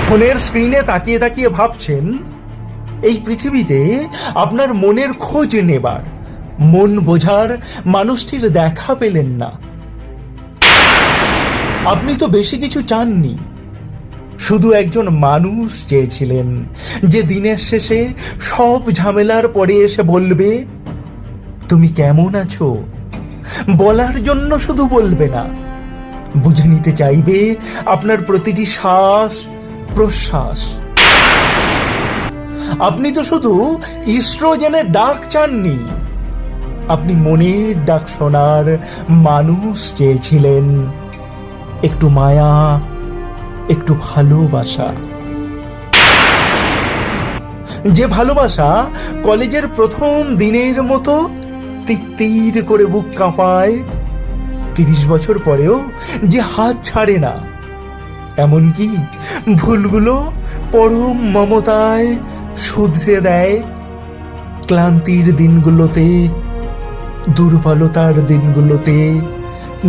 ফোনের স্ক্রিনে তাকিয়ে তাকিয়ে ভাবছেন এই পৃথিবীতে আপনার মনের খোঁজ নেবার, মন বোঝার মানুষটির দেখা পেলেন না। আপনি তো বেশি কিছু চাননি, শুধু একজন মানুষ চেয়েছিলেন যে দিনের শেষে সব ঝামেলার পরে এসে বলবে তুমি কেমন আছো। বলার জন্য শুধু বলবে না, বুঝে নিতে চাইবে আপনার প্রতিটি শ্বাস প্রশ্বাস। আপনি তো শুধু ইস্ট্রোজেনের ডাক চাননি, আপনি মনের ডাক শোনার মানুষ চেয়েছিলেন। একটু মায়া, একটু ভালোবাসা, যে ভালোবাসা কলেজের প্রথম দিনের মতো তিত্তির করে বুক কাঁপায়, 30 বছর পরেও যে হাত ছাড়ে না, এমনকি ভুলগুলো পরম মমতায় শুধরে দেয়। ক্লান্তির দিনগুলোতে, দুর্বলতার দিনগুলোতে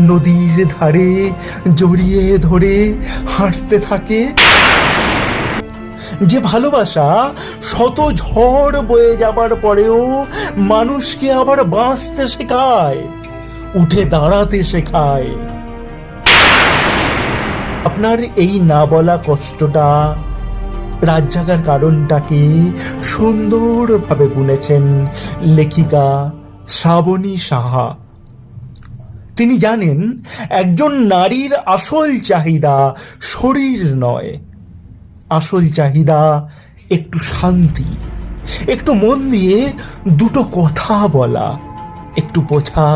নদীর ধারে জড়িয়ে ধরে হাঁটতে থাকে। যে ভালোবাসা শত ঝড় বয়ে যাবার পরেও মানুষকে আবার বাঁচতে শেখায়, উঠে দাঁড়াতে শেখায়। আপনার এই না বলা কষ্টটা, রাত জাগার কারণটাকে সুন্দরভাবে বুনেছেন লেখিকা শ্রাবণী সাহা। তিনি জানেন একজন নারীর আসল চাহিদা শরীর নয়, আসল চাহিদা একটু শান্তি, একটু মন দিয়ে দুটো কথা বলা, একটু বোঝা।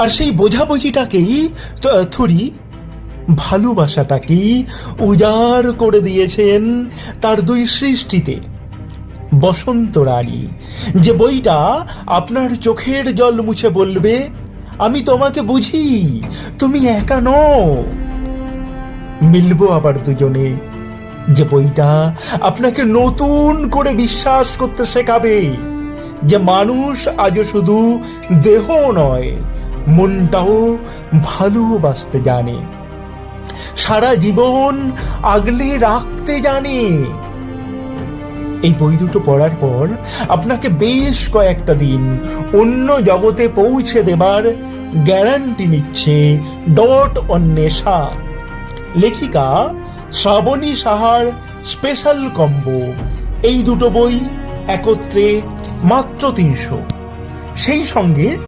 আর সেই বোঝাবুঝিটাকেই ভালোবাসাটাকেই উজাড় করে দিয়েছেন তার 2 সৃষ্টিতে। বসন্ত রানী, যে বইটা আপনার চোখের জল মুছে বলবে আমি তোমাকে বুঝি, তুমি একা নও। মিলবো আবার দুজনে, যে বইটা আপনাকে নতুন করে বিশ্বাস করতে শেখাবে যে মানুষ আজও শুধু দেহ নয়, মনটাও ভালোবাসতে জানে, সারা জীবন আগলে রাখতে জানে। এই বই দুটো পড়ার পর আপনাকে বেশ কয়েকটা দিন অন্য জগতে পৌঁছে দেবার গ্যারান্টি নিচ্ছে অন্বেষা। লেখিকা শ্রাবণী সাহার স্পেশাল কম্বো, এই দুটো বই একত্রে মাত্র 300। সেই সঙ্গে